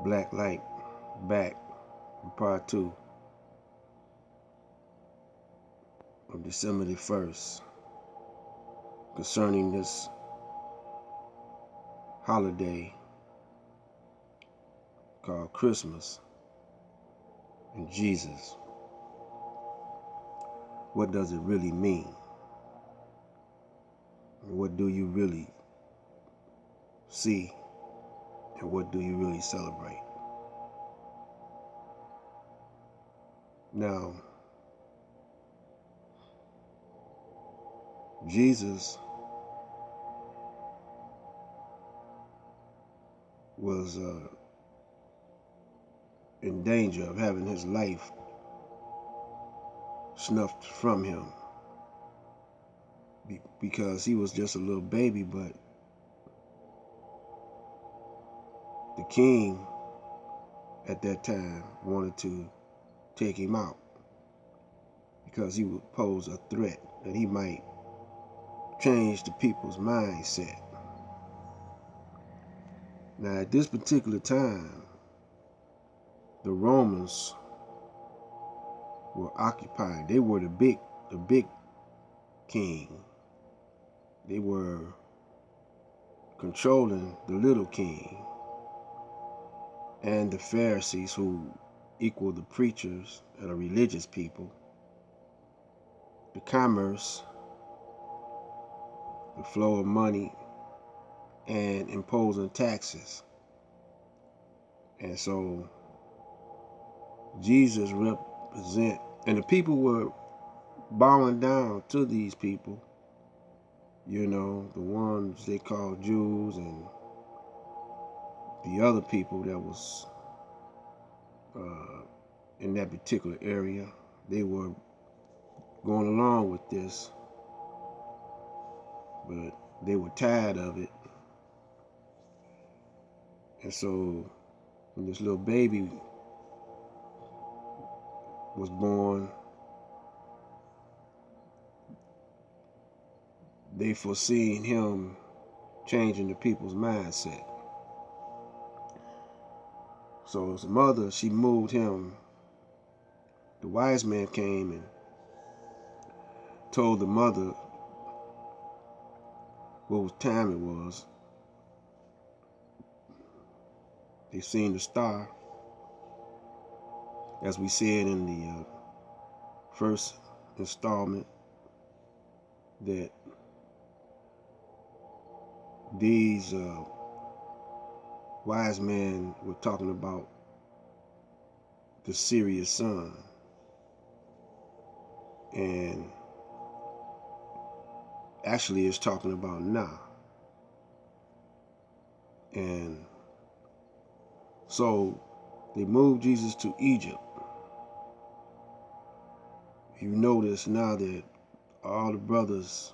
Black Light back in part 2 of December the 1st concerning this holiday called Christmas and Jesus. What does it really mean? And what do you really see? And what do you really celebrate? Now, Jesus was in danger of having his life snuffed from him because he was just a little baby, but the king at that time wanted to take him out because he would pose a threat that he might change the people's mindset. Now, at this particular time, the Romans were occupying. They were the big king. They were controlling the little king, and the Pharisees, who equal the preachers and the religious people, the commerce, the flow of money, and imposing taxes. And so Jesus represent, and the people were bowing down to these people, you know, the ones they called Jews and the other people that was in that particular area. They were going along with this, but they were tired of it. And so when this little baby was born, they foreseen him changing the people's mindset. So his mother, she moved him. The wise man came and told the mother what time it was. They seen the star, as we said in the first installment, that these wise men were talking about the Sirius sun, and actually it's talking about now. And so they moved Jesus to Egypt. You notice now that all the brothers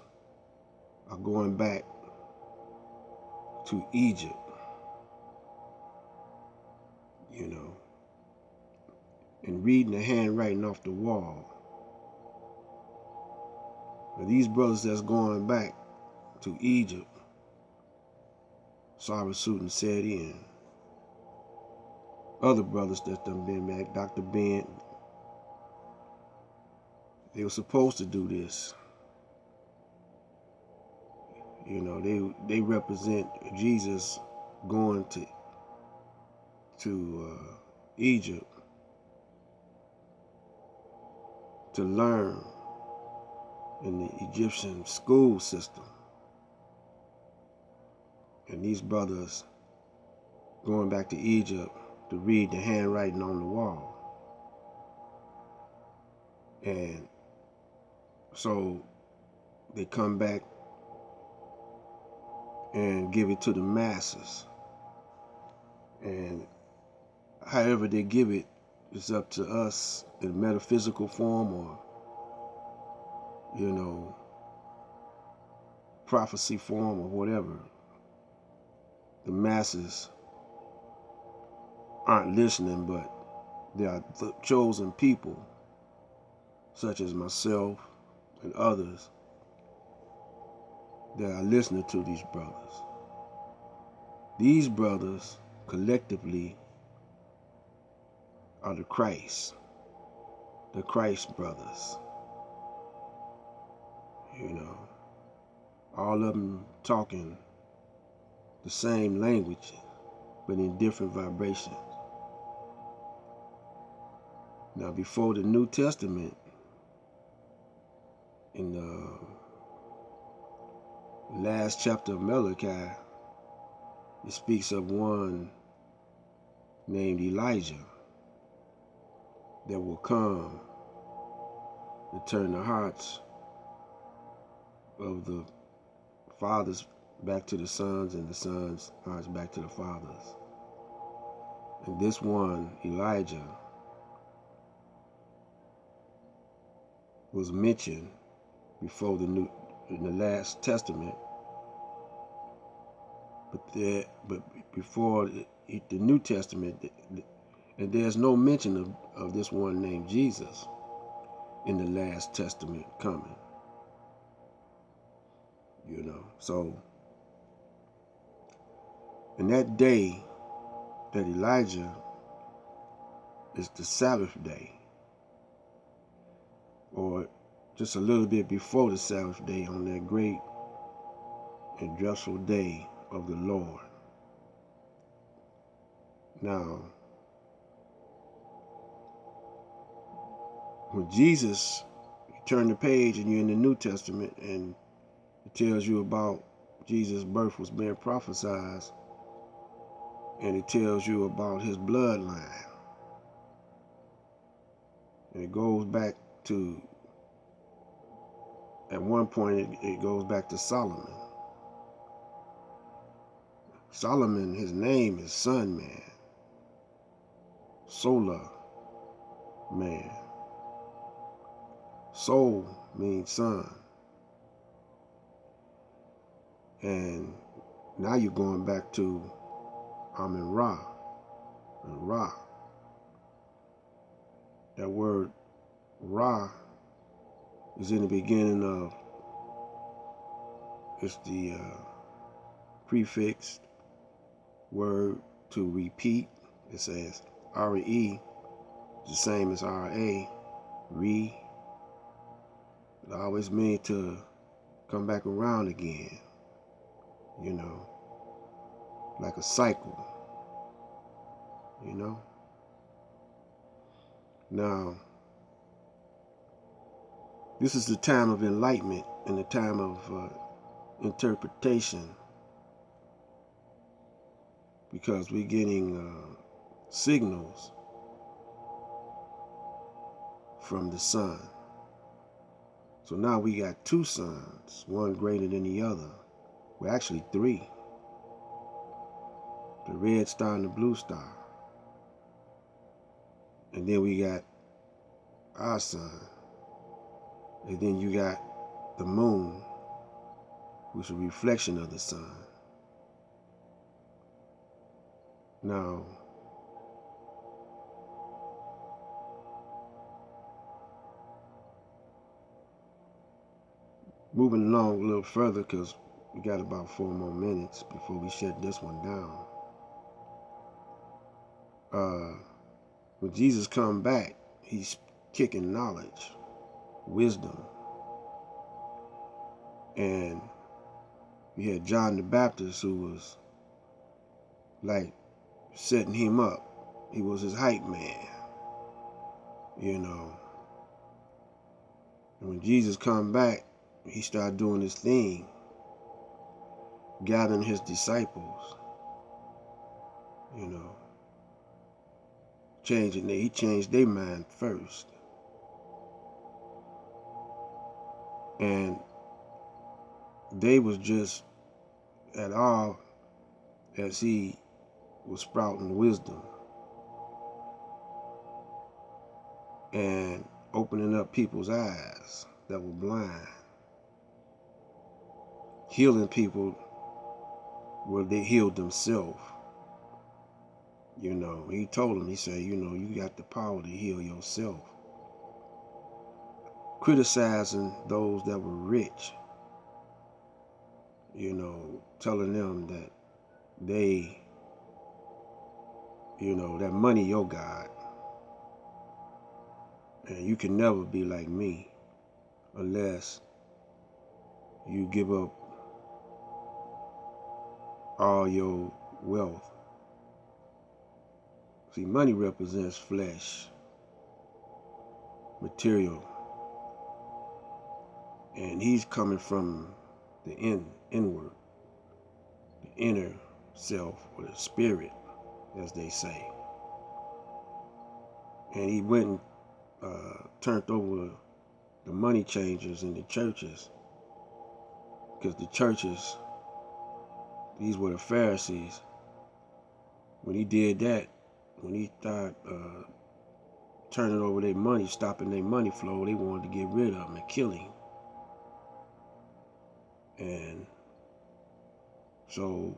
are going back to Egypt, you know, and reading the handwriting off the wall. Now, these brothers that's going back to Egypt, Cyberspace set in. Other brothers that done been back, Dr. Ben, they were supposed to do this. You know, they represent Jesus going to Egypt to learn in the Egyptian school system. And these brothers going back to Egypt to read the handwriting on the wall. And so they come back and give it to the masses. And however they give it is up to us in metaphysical form or, you know, prophecy form or whatever. The masses aren't listening, but there are the chosen people, such as myself and others, that are listening to these brothers. These brothers collectively are the Christ brothers. You know, all of them talking the same language, but in different vibrations. Now, before the New Testament, in the last chapter of Malachi, it speaks of one named Elijah that will come to turn the hearts of the fathers back to the sons and the sons' hearts back to the fathers. And this one, Elijah, was mentioned before in the last testament, but before the New Testament, and there's no mention of this one named Jesus in the last testament coming. You know, so in that day that Elijah is the Sabbath day, or just a little bit before the Sabbath day, on that great and dreadful day of the Lord. Now, when Jesus, you turn the page and you're in the New Testament, and it tells you about Jesus' birth was being prophesied, and it tells you about his bloodline. And it goes back to, at one point, it goes back to Solomon. Solomon, his name is Son Man, Solar Man. Soul means son. And now you're going back to Amun Ra and Ra. That word Ra is in the beginning of, it's the prefix word to repeat. It says R-E, the same as R-A, re. It always means to come back around again, you know, like a cycle, you know. Now, this is the time of enlightenment and the time of interpretation, because we're getting signals from the sun. So now we got two suns, one greater than the other. Well, actually three. The red star and the blue star. And then we got our sun. And then you got the moon, which is a reflection of the sun. Now, moving along a little further, because we got about 4 more minutes before we shut this one down. When Jesus come back, he's kicking knowledge, wisdom. And we had John the Baptist, who was like setting him up. He was his hype man, you know. And when Jesus come back, he started doing his thing, gathering his disciples, you know, he changed their mind first. And they was just at all as he was sprouting wisdom and opening up people's eyes that were blind, healing people where they healed themselves. You know, he told them, he said, you know, you got the power to heal yourself. Criticizing those that were rich, you know, telling them that they, you know, that money your God. And you can never be like me unless you give up all your wealth. See, money represents flesh, material, and he's coming from the inward, the inner self, or the spirit, as they say. And he went and turned over the money changers in the churches, because the churches, these were the Pharisees. When he did that, when he started turning over their money, stopping their money flow, they wanted to get rid of him and kill him. And so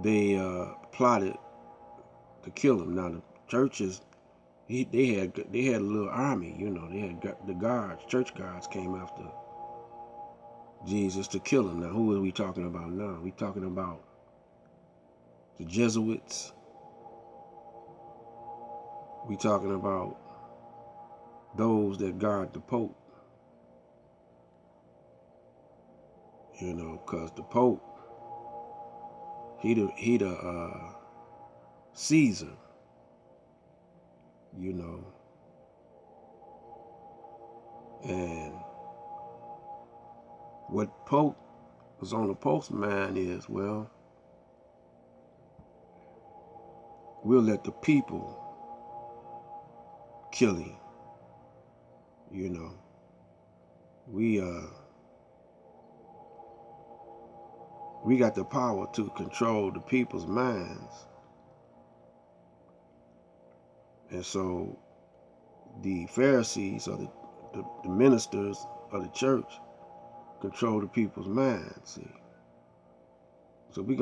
they plotted to kill him. Now the churches, they had a little army, you know. They had the guards, church guards came after Jesus to kill him. Now who are we talking about now? We talking about the Jesuits. We talking about those that guard the Pope. You know, because the Pope, he the Caesar, you know. And what Pope was on the Pope's mind is, well, we'll let the people kill him. You know, we got the power to control the people's minds. And so the Pharisees, or the ministers of the church, control the people's minds. See? So we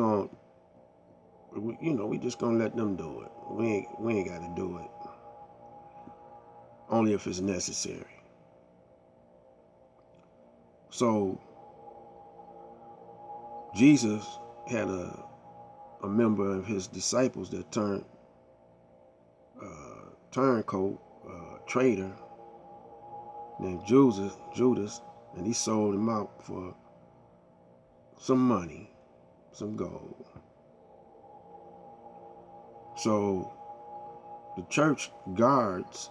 just gonna let them do it. We ain't got to do it. Only if it's necessary. So Jesus had a member of his disciples that turncoat, traitor, named Judas, and he sold him out for some money, some gold. So the church guards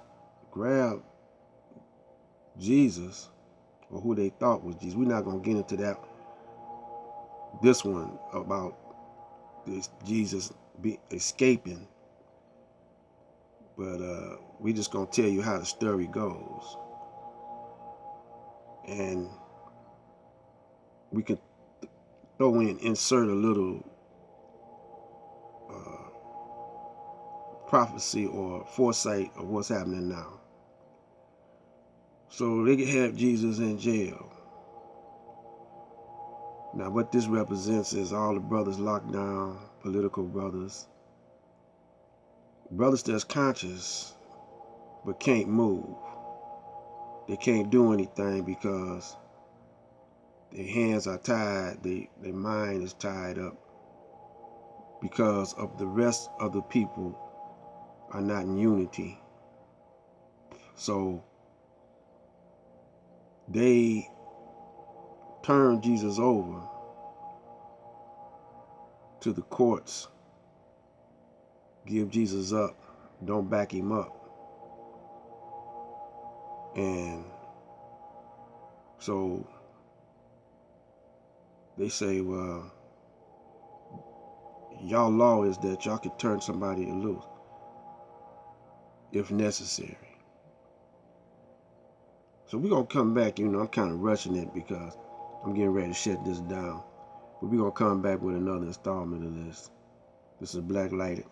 grabbed Jesus, or who they thought was Jesus. We're not going to get into this one about this Jesus escaping, but we just going to tell you how the story goes. And we can insert a little prophecy or foresight of what's happening now. So they could have Jesus in jail. Now what this represents is all the brothers locked down, political brothers that's conscious but can't move. They can't do anything because their hands are tied, their mind is tied up, because of the rest of the people are not in unity. So they turn Jesus over to the courts, give Jesus up, don't back him up. And so they say, well, y'all law is that y'all could turn somebody loose if necessary. So we're going to come back. You know, I'm kind of rushing it because I'm getting ready to shut this down. But we're going to come back with another installment of this. This is Black Lighted.